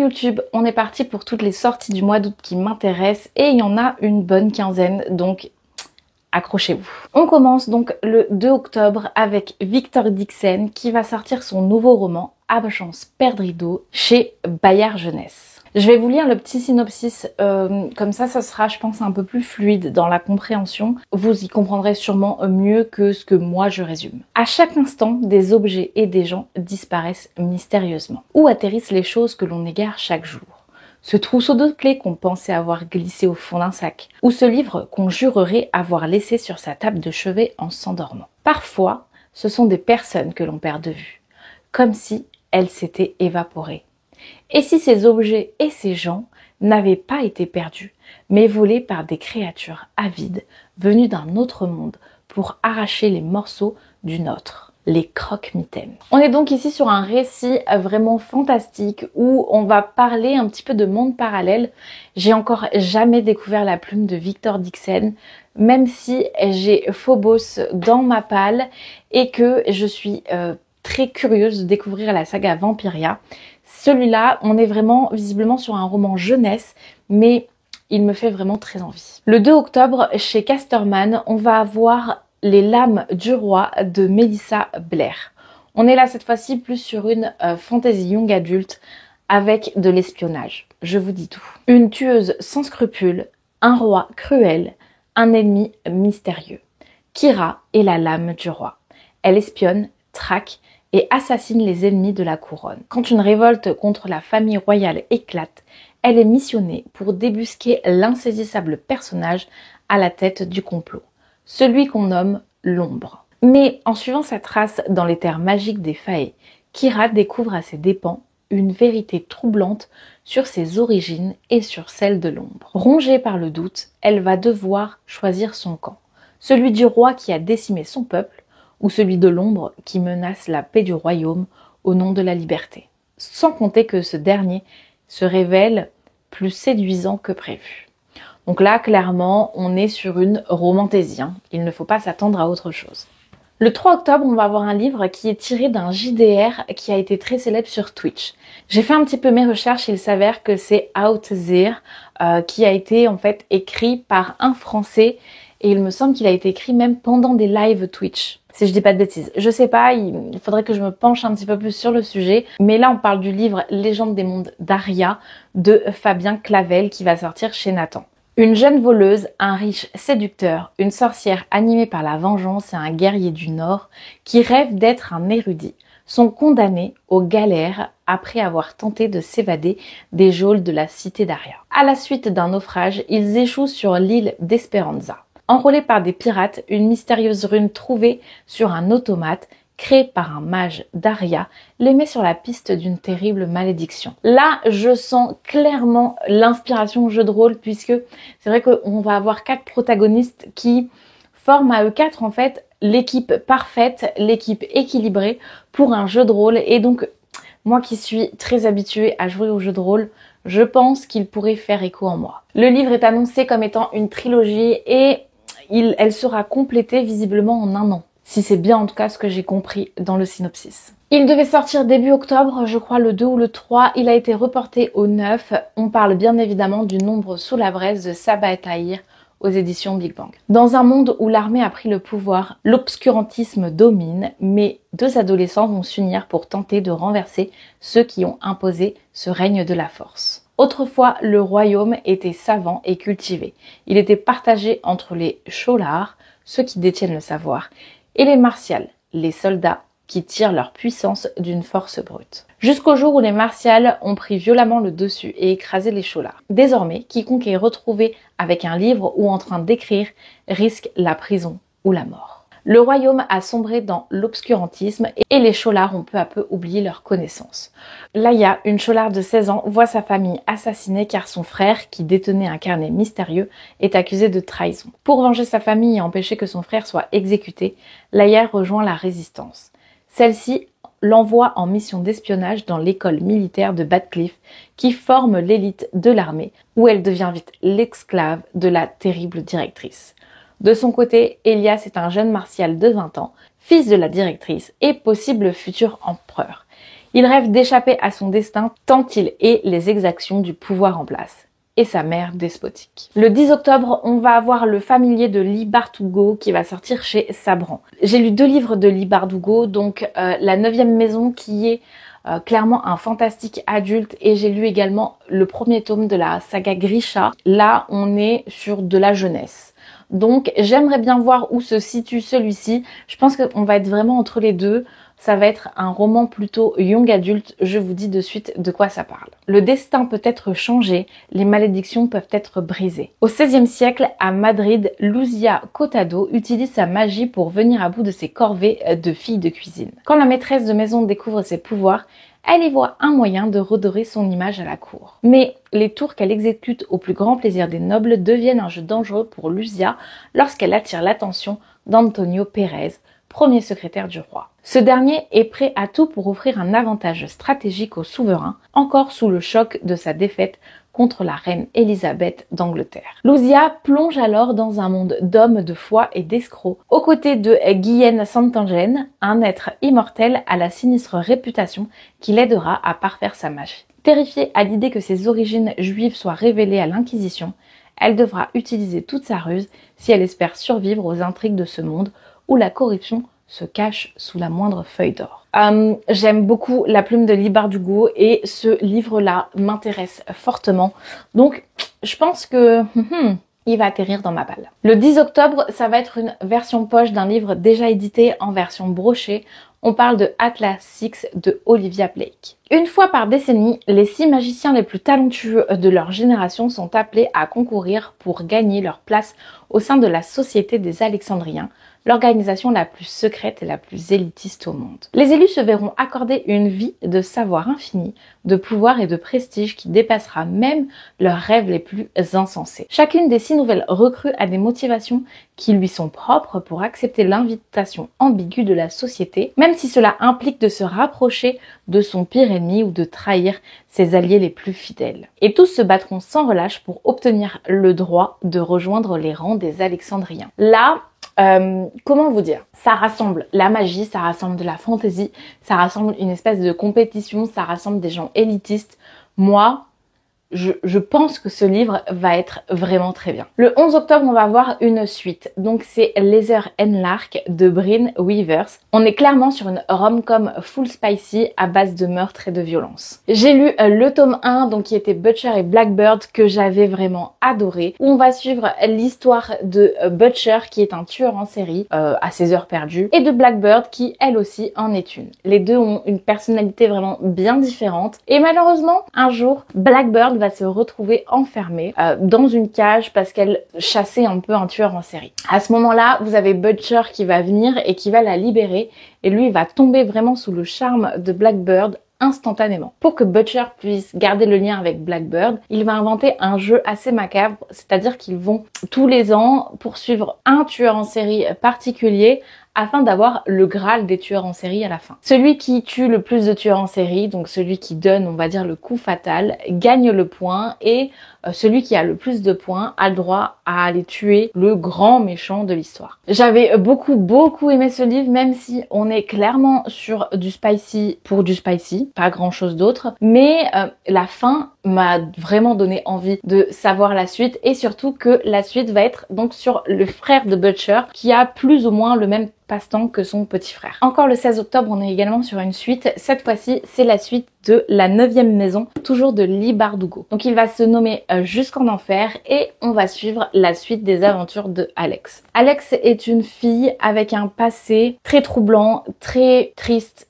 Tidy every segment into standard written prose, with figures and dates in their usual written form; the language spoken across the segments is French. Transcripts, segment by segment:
YouTube, on est parti pour toutes les sorties du mois d'août qui m'intéressent et il y en a une bonne quinzaine, donc accrochez-vous. On commence donc le 2 octobre avec Victor Dixen qui va sortir son nouveau roman Absence Perdrido chez Bayard Jeunesse. Je vais vous lire le petit synopsis, comme ça sera je pense un peu plus fluide dans la compréhension. Vous y comprendrez sûrement mieux que ce que moi je résume. À chaque instant, des objets et des gens disparaissent mystérieusement. Où atterrissent les choses que l'on égare chaque jour? Ce trousseau de clés qu'on pensait avoir glissé au fond d'un sac, ou ce livre qu'on jurerait avoir laissé sur sa table de chevet en s'endormant. Parfois, ce sont des personnes que l'on perd de vue, comme si elles s'étaient évaporées. Et si ces objets et ces gens n'avaient pas été perdus, mais volés par des créatures avides venues d'un autre monde pour arracher les morceaux du nôtre, les croque-mitaines. On est donc ici sur un récit vraiment fantastique où on va parler un petit peu de monde parallèle. J'ai encore jamais découvert la plume de Victor Dixen, même si j'ai Phobos dans ma palle et que je suis très curieuse de découvrir la saga Vampiria. Celui-là, on est vraiment visiblement sur un roman jeunesse, mais il me fait vraiment très envie. Le 2 octobre, chez Casterman, on va avoir Les Lames du Roi de Melissa Blair. On est là cette fois-ci plus sur une fantasy young adulte avec de l'espionnage. Je vous dis tout. Une tueuse sans scrupules, un roi cruel, un ennemi mystérieux. Kira est la lame du roi. Elle espionne, traque et assassine les ennemis de la couronne. Quand une révolte contre la famille royale éclate, elle est missionnée pour débusquer l'insaisissable personnage à la tête du complot, celui qu'on nomme l'ombre. Mais en suivant sa trace dans les terres magiques des Fae, Kira découvre à ses dépens une vérité troublante sur ses origines et sur celle de l'ombre. Rongée par le doute, elle va devoir choisir son camp, celui du roi qui a décimé son peuple, ou celui de l'ombre qui menace la paix du royaume au nom de la liberté. Sans compter que ce dernier se révèle plus séduisant que prévu. Donc là, clairement, on est sur une romantaisie. Il ne faut pas s'attendre à autre chose. Le 3 octobre, on va avoir un livre qui est tiré d'un JDR qui a été très célèbre sur Twitch. J'ai fait un petit peu mes recherches, il s'avère que c'est Out There qui a été en fait écrit par un Français et il me semble qu'il a été écrit même pendant des lives Twitch. Si je dis pas de bêtises. Je sais pas, il faudrait que je me penche un petit peu plus sur le sujet. Mais là, on parle du livre Légende des mondes d'Aria de Fabien Clavel qui va sortir chez Nathan. Une jeune voleuse, un riche séducteur, une sorcière animée par la vengeance et un guerrier du Nord qui rêve d'être un érudit sont condamnés aux galères après avoir tenté de s'évader des geôles de la cité d'Aria. À la suite d'un naufrage, ils échouent sur l'île d'Esperanza. Enrôlés par des pirates, une mystérieuse rune trouvée sur un automate créé par un mage d'Aria les met sur la piste d'une terrible malédiction. Là, je sens clairement l'inspiration jeu de rôle puisque c'est vrai qu'on va avoir 4 protagonistes qui forment à eux 4 en fait l'équipe parfaite, l'équipe équilibrée pour un jeu de rôle. Et donc, moi qui suis très habituée à jouer au jeu de rôle, je pense qu'il pourrait faire écho en moi. Le livre est annoncé comme étant une trilogie et elle sera complétée visiblement en 1 an. Si c'est bien en tout cas ce que j'ai compris dans le synopsis. Il devait sortir début octobre, je crois le 2 ou le 3. Il a été reporté au 9. On parle bien évidemment du Nombre sous la braise de Sabaa et Tahir aux éditions Big Bang. Dans un monde où l'armée a pris le pouvoir, l'obscurantisme domine, mais 2 adolescents vont s'unir pour tenter de renverser ceux qui ont imposé ce règne de la force. Autrefois, le royaume était savant et cultivé. Il était partagé entre les Cholars, ceux qui détiennent le savoir, et les Martials, les soldats qui tirent leur puissance d'une force brute. Jusqu'au jour où les Martials ont pris violemment le dessus et écrasé les Cholars. Désormais, quiconque est retrouvé avec un livre ou en train d'écrire risque la prison ou la mort. Le royaume a sombré dans l'obscurantisme et les Cholars ont peu à peu oublié leurs connaissances. Laïa, une Cholar de 16 ans, voit sa famille assassinée car son frère, qui détenait un carnet mystérieux, est accusé de trahison. Pour venger sa famille et empêcher que son frère soit exécuté, Laïa rejoint la résistance. Celle-ci l'envoie en mission d'espionnage dans l'école militaire de Badcliff qui forme l'élite de l'armée, où elle devient vite l'esclave de la terrible directrice. De son côté, Elias est un jeune martial de 20 ans, fils de la directrice et possible futur empereur. Il rêve d'échapper à son destin tant il hait les exactions du pouvoir en place et sa mère despotique. Le 10 octobre, on va avoir Le Familier de Leigh Bardugo qui va sortir chez Sabran. J'ai lu 2 livres de Leigh Bardugo, donc La 9e maison qui est clairement un fantastique adulte, et j'ai lu également le premier tome de la saga Grisha. Là, on est sur de la jeunesse. Donc j'aimerais bien voir où se situe celui-ci. Je pense qu'on va être vraiment entre les deux. Ça va être un roman plutôt young adulte, je vous dis de suite de quoi ça parle. Le destin peut être changé, les malédictions peuvent être brisées. Au XVIe siècle, à Madrid, Luzia Cotado utilise sa magie pour venir à bout de ses corvées de fille de cuisine. Quand la maîtresse de maison découvre ses pouvoirs, elle y voit un moyen de redorer son image à la cour. Mais les tours qu'elle exécute au plus grand plaisir des nobles deviennent un jeu dangereux pour Luzia lorsqu'elle attire l'attention d'Antonio Pérez, premier secrétaire du roi. Ce dernier est prêt à tout pour offrir un avantage stratégique au souverain, encore sous le choc de sa défaite contre la reine Élisabeth d'Angleterre. Luzia plonge alors dans un monde d'hommes de foi et d'escrocs, aux côtés de Guillen Santangelo, un être immortel à la sinistre réputation qui l'aidera à parfaire sa magie. Terrifiée à l'idée que ses origines juives soient révélées à l'Inquisition, elle devra utiliser toute sa ruse si elle espère survivre aux intrigues de ce monde où la corruption se cache sous la moindre feuille d'or. J'aime beaucoup La Plume de Leigh Bardugo et ce livre-là m'intéresse fortement. Donc, je pense que il va atterrir dans ma balle. Le 10 octobre, ça va être une version poche d'un livre déjà édité en version brochée. On parle de Atlas VI de Olivia Blake. Une fois par décennie, les 6 magiciens les plus talentueux de leur génération sont appelés à concourir pour gagner leur place au sein de la Société des Alexandriens, l'organisation la plus secrète et la plus élitiste au monde. Les élus se verront accorder une vie de savoir infini, de pouvoir et de prestige qui dépassera même leurs rêves les plus insensés. Chacune des 6 nouvelles recrues a des motivations qui lui sont propres pour accepter l'invitation ambiguë de la société, même si cela implique de se rapprocher de son pire ennemi ou de trahir ses alliés les plus fidèles. Et tous se battront sans relâche pour obtenir le droit de rejoindre les rangs des Alexandriens. Là, comment vous dire, ça rassemble la magie, ça rassemble de la fantaisie, ça rassemble une espèce de compétition, ça rassemble des gens élitistes. Moi, je pense que ce livre va être vraiment très bien. Le 11 octobre, on va voir une suite. Donc c'est Leather and Lark de Brynne Weavers. On est clairement sur une rom-com full spicy à base de meurtre et de violence. J'ai lu le tome 1, donc qui était Butcher et Blackbird, que j'avais vraiment adoré. Où on va suivre l'histoire de Butcher, qui est un tueur en série à ses heures perdues, et de Blackbird, qui elle aussi en est une. Les deux ont une personnalité vraiment bien différente. Et malheureusement, un jour, Blackbird va se retrouver enfermée dans une cage parce qu'elle chassait un peu un tueur en série. À ce moment-là, vous avez Butcher qui va venir et qui va la libérer, et lui il va tomber vraiment sous le charme de Blackbird instantanément. Pour que Butcher puisse garder le lien avec Blackbird, il va inventer un jeu assez macabre, c'est-à-dire qu'ils vont tous les ans poursuivre un tueur en série particulier afin d'avoir le Graal des tueurs en série à la fin. Celui qui tue le plus de tueurs en série, donc celui qui donne, on va dire, le coup fatal, gagne le point, et celui qui a le plus de points a le droit à aller tuer le grand méchant de l'histoire. J'avais beaucoup aimé ce livre, même si on est clairement sur du spicy pour du spicy, pas grand chose d'autre, mais la fin m'a vraiment donné envie de savoir la suite, et surtout que la suite va être donc sur le frère de Butcher qui a plus ou moins le même passe-temps que son petit frère. Encore le 16 octobre, on est également sur une suite. Cette fois-ci, c'est la suite de La 9e maison, toujours de Leigh Bardugo. Donc il va se nommer Jusqu'en enfer, et on va suivre la suite des aventures de Alex. Alex est une fille avec un passé très troublant, très triste,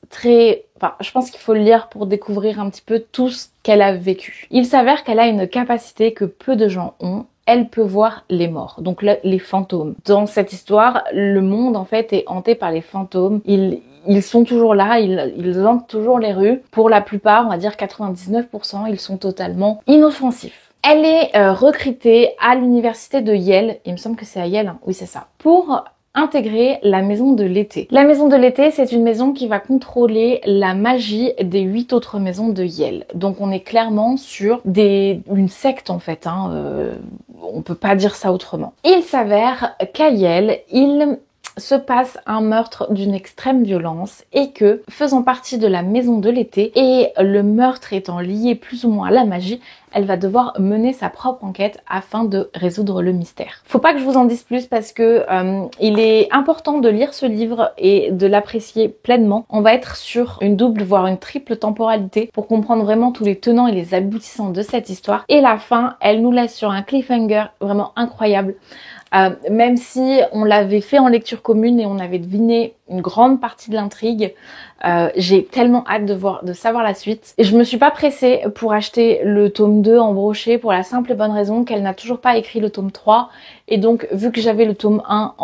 je pense qu'il faut le lire pour découvrir un petit peu tout ce qu'elle a vécu. Il s'avère qu'elle a une capacité que peu de gens ont. Elle peut voir les morts, donc les fantômes. Dans cette histoire, le monde en fait est hanté par les fantômes. Ils sont toujours là, ils hantent toujours les rues. Pour la plupart, on va dire 99%, ils sont totalement inoffensifs. Elle est recrutée à l'université de Yale, il me semble que c'est à Yale, hein. Oui c'est ça, pour intégrer la maison de l'été. La maison de l'été, c'est une maison qui va contrôler la magie des 8 autres maisons de Yale. Donc on est clairement sur une secte en fait, hein. On peut pas dire ça autrement. Il s'avère qu'à Yale, se passe un meurtre d'une extrême violence et que, faisant partie de la maison de l'été et le meurtre étant lié plus ou moins à la magie, elle va devoir mener sa propre enquête afin de résoudre le mystère. Faut pas que je vous en dise plus parce que il est important de lire ce livre et de l'apprécier pleinement. On va être sur une double voire une triple temporalité pour comprendre vraiment tous les tenants et les aboutissants de cette histoire. Et la fin, elle nous laisse sur un cliffhanger vraiment incroyable. Même si on l'avait fait en lecture commune et on avait deviné une grande partie de l'intrigue, j'ai tellement hâte de savoir la suite. Et je me suis pas pressée pour acheter le tome 2 en brochet pour la simple et bonne raison qu'elle n'a toujours pas écrit le tome 3. Et donc, vu que j'avais le tome 1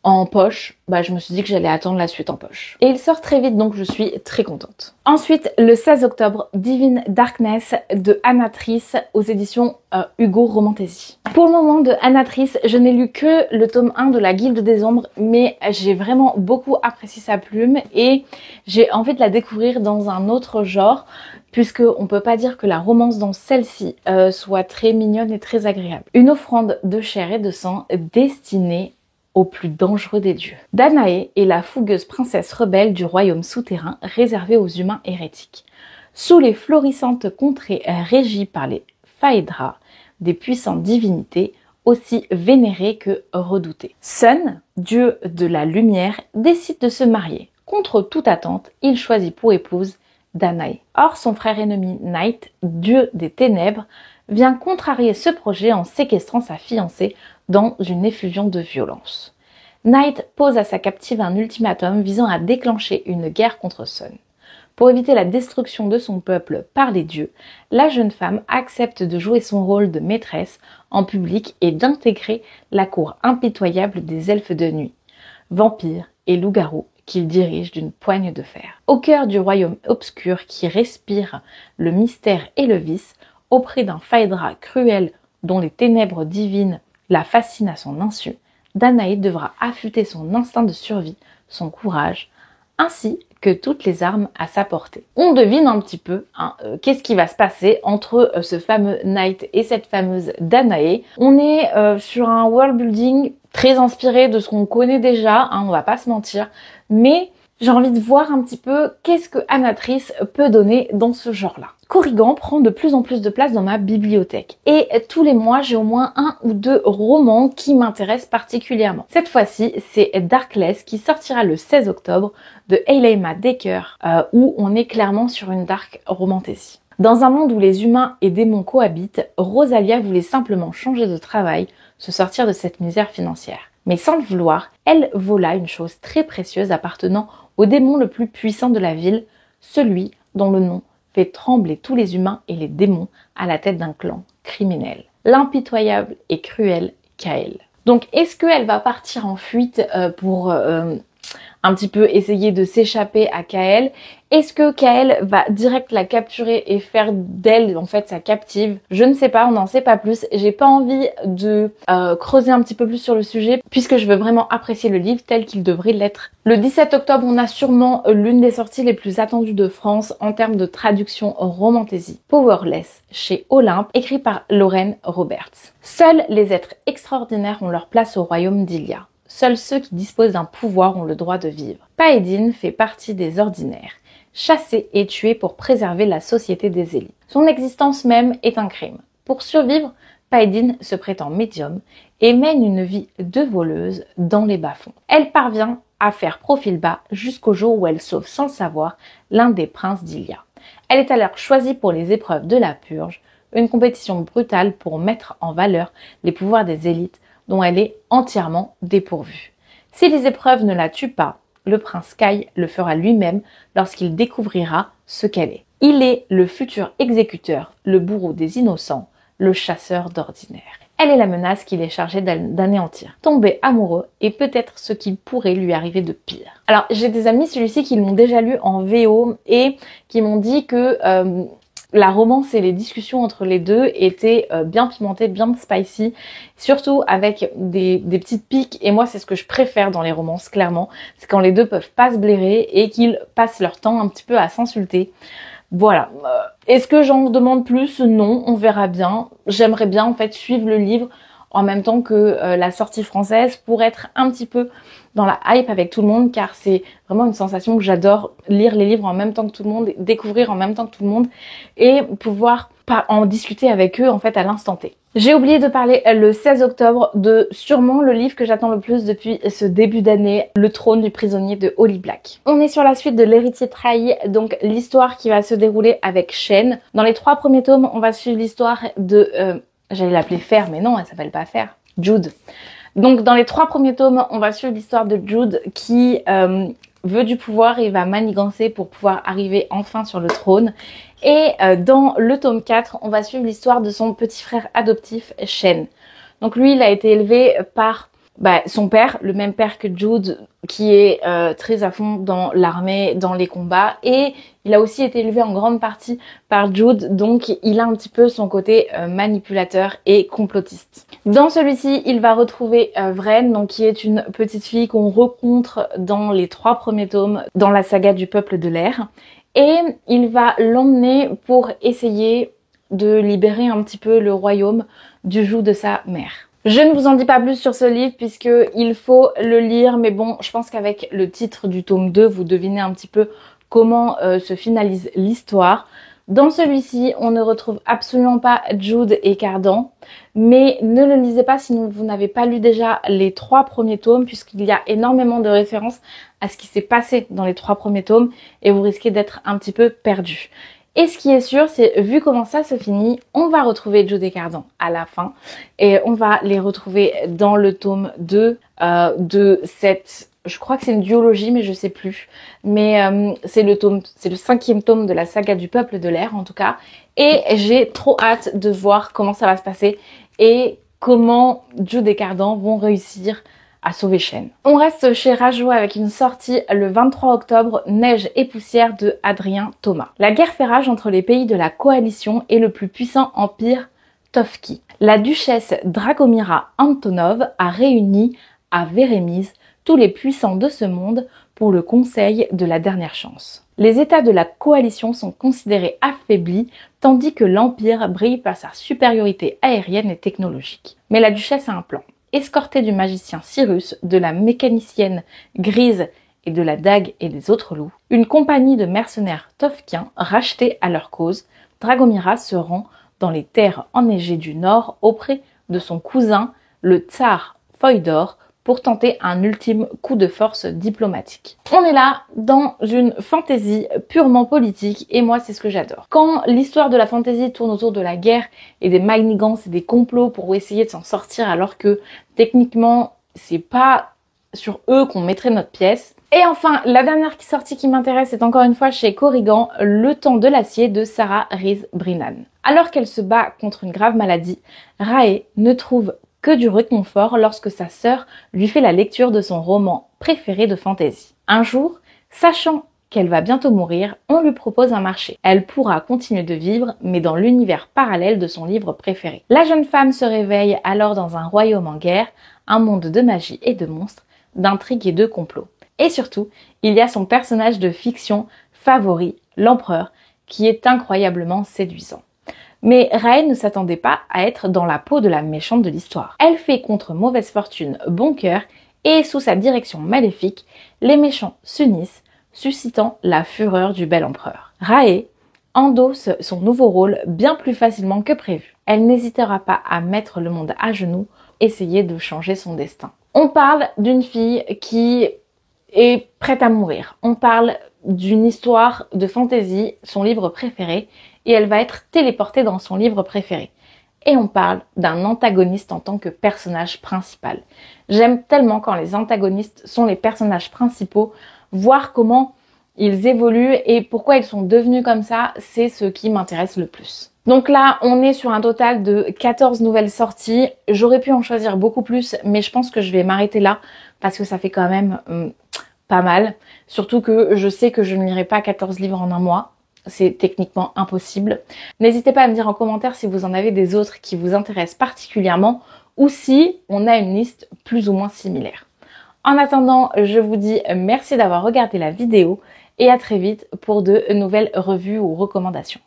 en poche, je me suis dit que j'allais attendre la suite en poche. Et il sort très vite, donc je suis très contente. Ensuite, le 16 octobre, Divine Darkness de Anatrice aux éditions Hugo Romantesi. Pour le moment de Anatrice, je n'ai lu que le tome 1 de la Guilde des Ombres, mais j'ai vraiment beaucoup apprécié sa plume et j'ai envie de la découvrir dans un autre genre, puisque on peut pas dire que la romance dans celle-ci soit très mignonne et très agréable. Une offrande de chair et de sang destinée au plus dangereux des dieux. Danae est la fougueuse princesse rebelle du royaume souterrain réservé aux humains hérétiques. Sous les florissantes contrées régies par les Phaedra, des puissantes divinités aussi vénérées que redoutées. Sun, dieu de la lumière, décide de se marier. Contre toute attente, il choisit pour épouse Danae. Or, son frère ennemi Night, dieu des ténèbres, vient contrarier ce projet en séquestrant sa fiancée dans une effusion de violence. Night pose à sa captive un ultimatum visant à déclencher une guerre contre Sun. Pour éviter la destruction de son peuple par les dieux, la jeune femme accepte de jouer son rôle de maîtresse en public et d'intégrer la cour impitoyable des elfes de nuit, vampires et loups-garous qu'il dirige d'une poigne de fer. Au cœur du royaume obscur qui respire le mystère et le vice, auprès d'un Phaedra cruel dont les ténèbres divines la fascinent à son insu, Danae devra affûter son instinct de survie, son courage, ainsi que toutes les armes à sa portée. On devine un petit peu qu'est-ce qui va se passer entre ce fameux Night et cette fameuse Danae. On est sur un world building très inspiré de ce qu'on connaît déjà, on va pas se mentir, mais j'ai envie de voir un petit peu qu'est-ce que Anatrice peut donner dans ce genre-là. Corrigan prend de plus en plus de place dans ma bibliothèque et tous les mois j'ai au moins 1 ou 2 romans qui m'intéressent particulièrement. Cette fois-ci c'est Darkless qui sortira le 16 octobre de Eileima Decker où on est clairement sur une dark romantasy. Dans un monde où les humains et démons cohabitent, Rosalia voulait simplement changer de travail, se sortir de cette misère financière. Mais sans le vouloir, elle vola une chose très précieuse appartenant au démon le plus puissant de la ville, celui dont le nom fait trembler tous les humains et les démons à la tête d'un clan criminel. L'impitoyable et cruel Kael. Donc est-ce qu'elle va partir en fuite pour un petit peu essayer de s'échapper à Kael? Est-ce que Kael va direct la capturer et faire d'elle en fait sa captive? Je ne sais pas, on n'en sait pas plus. J'ai pas envie de creuser un petit peu plus sur le sujet puisque je veux vraiment apprécier le livre tel qu'il devrait l'être. Le 17 octobre, on a sûrement l'une des sorties les plus attendues de France en termes de traduction romantasy. Powerless chez Olympe, écrit par Lauren Roberts. Seuls les êtres extraordinaires ont leur place au royaume d'Ilia. Seuls ceux qui disposent d'un pouvoir ont le droit de vivre. Paedin fait partie des ordinaires, chassé et tué pour préserver la société des élites. Son existence même est un crime. Pour survivre, Paedin se prétend médium et mène une vie de voleuse dans les bas-fonds. Elle parvient à faire profil bas jusqu'au jour où elle sauve sans le savoir l'un des princes d'Ilia. Elle est alors choisie pour les épreuves de la purge, une compétition brutale pour mettre en valeur les pouvoirs des élites dont elle est entièrement dépourvue. Si les épreuves ne la tuent pas, le prince Kai le fera lui-même lorsqu'il découvrira ce qu'elle est. Il est le futur exécuteur, le bourreau des innocents, le chasseur d'ordinaire. Elle est la menace qu'il est chargé d'anéantir. Tomber amoureux est peut-être ce qui pourrait lui arriver de pire. Alors j'ai des amis celui-ci qui l'ont déjà lu en VO et qui m'ont dit que la romance et les discussions entre les deux étaient bien pimentées, bien spicy, surtout avec des petites piques. Et moi, c'est ce que je préfère dans les romances, clairement. C'est quand les deux peuvent pas se blairer et qu'ils passent leur temps un petit peu à s'insulter. Voilà. Est-ce que j'en demande plus? Non, on verra bien. J'aimerais bien en fait suivre le livre en même temps que la sortie française pour être un petit peu dans la hype avec tout le monde car c'est vraiment une sensation que j'adore, lire les livres en même temps que tout le monde, découvrir en même temps que tout le monde et pouvoir en discuter avec eux en fait à l'instant T. J'ai oublié de parler le 16 octobre de sûrement le livre que j'attends le plus depuis ce début d'année, Le trône du prisonnier de Holly Black. On est sur la suite de L'héritier trahi, donc l'histoire qui va se dérouler avec Shen. Dans les 3 premiers tomes, on va suivre l'histoire de... j'allais l'appeler Fer, mais non, elle s'appelle pas Fer. Jude. Donc dans les 3 premiers tomes, on va suivre l'histoire de Jude qui veut du pouvoir et va manigancer pour pouvoir arriver enfin sur le trône. Et dans le tome 4, on va suivre l'histoire de son petit frère adoptif, Shen. Donc lui, il a été élevé par son père, le même père que Jude, qui est très à fond dans l'armée, dans les combats. Et il a aussi été élevé en grande partie par Jude, donc il a un petit peu son côté manipulateur et complotiste. Dans celui-ci, il va retrouver Vren, donc qui est une petite fille qu'on rencontre dans les 3 premiers tomes dans la saga du peuple de l'air. Et il va l'emmener pour essayer de libérer un petit peu le royaume du joug de sa mère. Je ne vous en dis pas plus sur ce livre puisque il faut le lire, mais bon, je pense qu'avec le titre du tome 2, vous devinez un petit peu comment se finalise l'histoire. Dans celui-ci, on ne retrouve absolument pas Jude et Cardan, mais ne le lisez pas si vous n'avez pas lu déjà les 3 premiers tomes puisqu'il y a énormément de références à ce qui s'est passé dans les 3 premiers tomes et vous risquez d'être un petit peu perdu. Et ce qui est sûr, c'est vu comment ça se finit, on va retrouver Jude et Cardan à la fin et on va les retrouver dans le tome 2 de cette... Je crois que c'est une duologie, mais je sais plus. Mais c'est le 5e tome de la saga du peuple de l'air, en tout cas. Et j'ai trop hâte de voir comment ça va se passer et comment Jude et Cardan vont réussir à sauver Shen. On reste chez Rajo avec une sortie le 23 octobre, Neige et poussière de Adrien Thomas. La guerre fait rage entre les pays de la coalition et le plus puissant empire Tovki. La duchesse Dragomira Antonov a réuni à Vérémise tous les puissants de ce monde pour le conseil de la dernière chance. Les États de la coalition sont considérés affaiblis, tandis que l'Empire brille par sa supériorité aérienne et technologique. Mais la duchesse a un plan. Escortée du magicien Cyrus, de la mécanicienne Grise et de la dague et des autres loups, une compagnie de mercenaires tovkiens rachetés à leur cause, Dragomira se rend dans les terres enneigées du Nord auprès de son cousin, le tsar Foïdor, pour tenter un ultime coup de force diplomatique. On est là dans une fantaisie purement politique et moi c'est ce que j'adore. Quand l'histoire de la fantaisie tourne autour de la guerre et des manigances et des complots pour essayer de s'en sortir alors que techniquement c'est pas sur eux qu'on mettrait notre pièce. Et enfin, la dernière sortie qui m'intéresse est encore une fois chez Corrigan, Le temps de l'acier de Sarah Rees Brennan. Alors qu'elle se bat contre une grave maladie, Rae ne trouve que du réconfort lorsque sa sœur lui fait la lecture de son roman préféré de fantasy. Un jour, sachant qu'elle va bientôt mourir, on lui propose un marché. Elle pourra continuer de vivre, mais dans l'univers parallèle de son livre préféré. La jeune femme se réveille alors dans un royaume en guerre, un monde de magie et de monstres, d'intrigues et de complots. Et surtout, il y a son personnage de fiction favori, l'empereur, qui est incroyablement séduisant. Mais Rae ne s'attendait pas à être dans la peau de la méchante de l'histoire. Elle fait contre mauvaise fortune bon cœur et sous sa direction maléfique, les méchants s'unissent, suscitant la fureur du bel empereur. Rae endosse son nouveau rôle bien plus facilement que prévu. Elle n'hésitera pas à mettre le monde à genoux, essayer de changer son destin. On parle d'une fille qui est prête à mourir. On parle d'une histoire de fantasy, son livre préféré, et elle va être téléportée dans son livre préféré. Et on parle d'un antagoniste en tant que personnage principal. J'aime tellement quand les antagonistes sont les personnages principaux, voir comment ils évoluent et pourquoi ils sont devenus comme ça, c'est ce qui m'intéresse le plus. Donc là, on est sur un total de 14 nouvelles sorties. J'aurais pu en choisir beaucoup plus, mais je pense que je vais m'arrêter là parce que ça fait quand même pas mal. Surtout que je sais que je ne lirai pas 14 livres en un mois. C'est techniquement impossible. N'hésitez pas à me dire en commentaire si vous en avez des autres qui vous intéressent particulièrement ou si on a une liste plus ou moins similaire. En attendant, je vous dis merci d'avoir regardé la vidéo et à très vite pour de nouvelles revues ou recommandations.